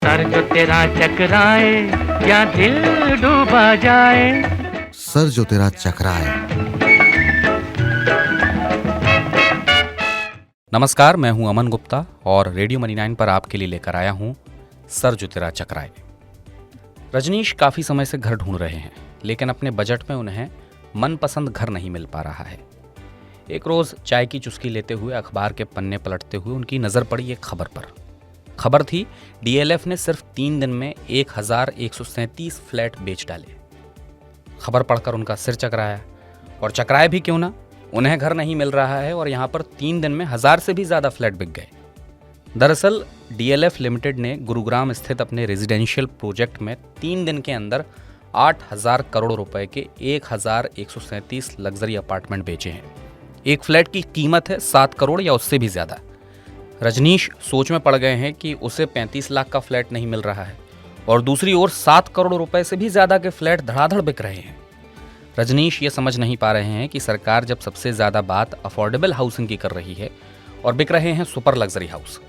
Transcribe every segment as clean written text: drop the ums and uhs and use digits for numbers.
Sir जो तेरा चकराए या दिल डूबा जाए। सर जो तेरा चकराए। नमस्कार, मैं हूं अमन गुप्ता और रेडियो मनी 9 पर आपके लिए लेकर आया हूं सर जो तेरा चकराए। रजनीश काफ़ी समय से घर ढूंढ रहे हैं, लेकिन अपने बजट में उन्हें मनपसंद घर नहीं मिल पा रहा है। एक रोज़ चाय की चुस्की लेते हुए अखबार के पन्ने पलटते हुए उनकी नज़र पड़ी एक खबर पर। खबर थी, डीएलएफ ने सिर्फ 3 दिन में 1137 फ्लैट बेच डाले। खबर पढ़कर उनका सिर चकराया, और चकराए भी क्यों ना, उन्हें घर नहीं मिल रहा है और यहाँ पर 3 दिन में 1000 से भी ज़्यादा फ्लैट बिक गए। दरअसल डीएलएफ लिमिटेड ने गुरुग्राम स्थित अपने रेजिडेंशियल प्रोजेक्ट में 3 दिन के अंदर 8000 करोड़ रुपए के 1137 लग्जरी अपार्टमेंट बेचे हैं। एक फ्लैट की कीमत है 7 करोड़ या उससे भी ज़्यादा। रजनीश सोच में पड़ गए हैं कि उसे 35 लाख का फ्लैट नहीं मिल रहा है और दूसरी ओर 7 करोड़ रुपए से भी ज़्यादा के फ्लैट धड़ाधड़ बिक रहे हैं। रजनीश ये समझ नहीं पा रहे हैं कि सरकार जब सबसे ज़्यादा बात अफोर्डेबल हाउसिंग की कर रही है और बिक रहे हैं सुपर लग्जरी हाउस।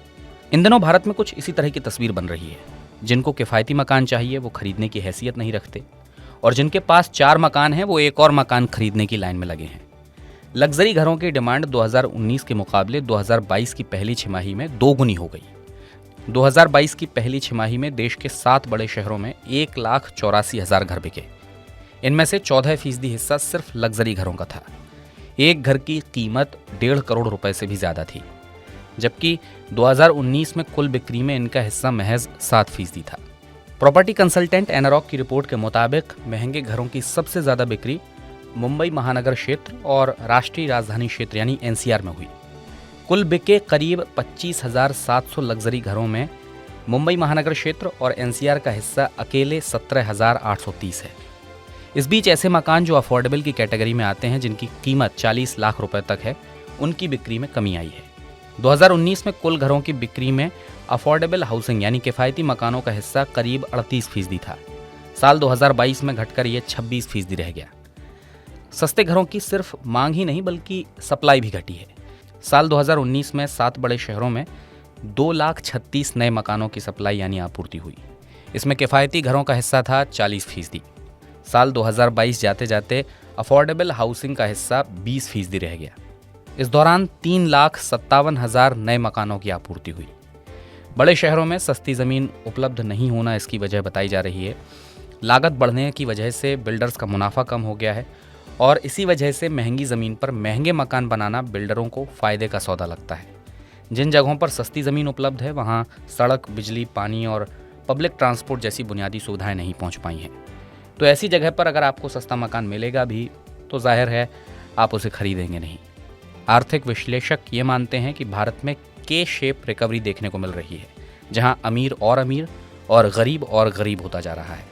इन दिनों भारत में कुछ इसी तरह की तस्वीर बन रही है। जिनको किफ़ायती मकान चाहिए वो खरीदने की हैसियत नहीं रखते, और जिनके पास 4 मकान हैं वो एक और मकान खरीदने की लाइन में लगे हैं। लग्जरी घरों की डिमांड 2019 के मुकाबले 2022 की पहली छमाही में 2 गुनी हो गई। 2022 की पहली छमाही में देश के 7 बड़े शहरों में 1,84,000 घर बिके। इनमें से 14% हिस्सा सिर्फ लग्जरी घरों का था। एक घर की कीमत 1.5 करोड़ रुपए से भी ज़्यादा थी, जबकि 2019 में कुल बिक्री में इनका हिस्सा महज 7% था। प्रॉपर्टी कंसल्टेंट एनारॉक की रिपोर्ट के मुताबिक महंगे घरों की सबसे ज़्यादा बिक्री मुंबई महानगर क्षेत्र और राष्ट्रीय राजधानी क्षेत्र यानी एनसीआर में हुई। कुल बिके करीब 25,700 लग्जरी घरों में मुंबई महानगर क्षेत्र और एनसीआर का हिस्सा अकेले 17,830 है। इस बीच ऐसे मकान जो अफोर्डेबल की कैटेगरी में आते हैं, जिनकी कीमत 40 लाख रुपए तक है, उनकी बिक्री में कमी आई है। 2019 में कुल घरों की बिक्री में अफोर्डेबल हाउसिंग यानी किफ़ायती मकानों का हिस्सा करीब 38% था। साल 2022 में घटकर यह 26% रह गया। सस्ते घरों की सिर्फ मांग ही नहीं बल्कि सप्लाई भी घटी है। साल 2019 में 7 बड़े शहरों में 2,36,000 नए मकानों की सप्लाई यानी आपूर्ति हुई। इसमें किफ़ायती घरों का हिस्सा था 40%। साल 2022 जाते जाते अफोर्डेबल हाउसिंग का हिस्सा 20% रह गया। इस दौरान 3,57,000 नए मकानों की आपूर्ति हुई। बड़े शहरों में सस्ती ज़मीन उपलब्ध नहीं होना इसकी वजह बताई जा रही है। लागत बढ़ने की वजह से बिल्डर्स का मुनाफा कम हो गया है, और इसी वजह से महंगी ज़मीन पर महंगे मकान बनाना बिल्डरों को फ़ायदे का सौदा लगता है। जिन जगहों पर सस्ती ज़मीन उपलब्ध है वहाँ सड़क, बिजली, पानी और पब्लिक ट्रांसपोर्ट जैसी बुनियादी सुविधाएं नहीं पहुँच पाई हैं। तो ऐसी जगह पर अगर आपको सस्ता मकान मिलेगा भी तो जाहिर है आप उसे खरीदेंगे नहीं। आर्थिक विश्लेषक ये मानते हैं कि भारत में के शेप रिकवरी देखने को मिल रही है, जहाँ अमीर और गरीब होता जा रहा है।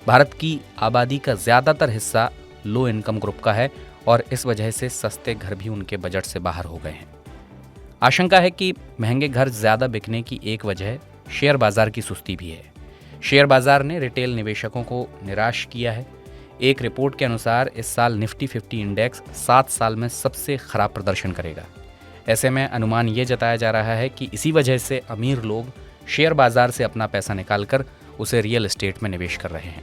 भारत की आबादी का ज़्यादातर हिस्सा लो इनकम ग्रुप का है, और इस वजह से सस्ते घर भी उनके बजट से बाहर हो गए हैं। आशंका है कि महंगे घर ज़्यादा बिकने की एक वजह शेयर बाजार की सुस्ती भी है। शेयर बाजार ने रिटेल निवेशकों को निराश किया है। एक रिपोर्ट के अनुसार इस साल निफ्टी 50 इंडेक्स 7 साल में सबसे खराब प्रदर्शन करेगा। ऐसे में अनुमान ये जताया जा रहा है कि इसी वजह से अमीर लोग शेयर बाजार से अपना पैसा निकालकर उसे रियल एस्टेट में निवेश कर रहे हैं।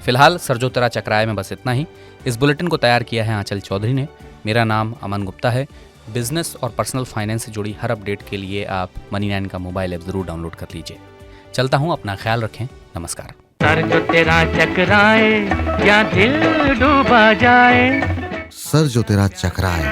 फिलहाल सर जो तेरा चकराए में बस इतना ही। इस बुलेटिन को तैयार किया है आंचल चौधरी ने। मेरा नाम अमन गुप्ता है। बिजनेस और पर्सनल फाइनेंस से जुड़ी हर अपडेट के लिए आप मनी 9 का मोबाइल ऐप ज़रूर डाउनलोड कर लीजिए। चलता हूँ, अपना ख्याल रखें। नमस्कार। सर जो तेरा चकराए या दिल डूबा जाए। सर जो तेरा चकराए।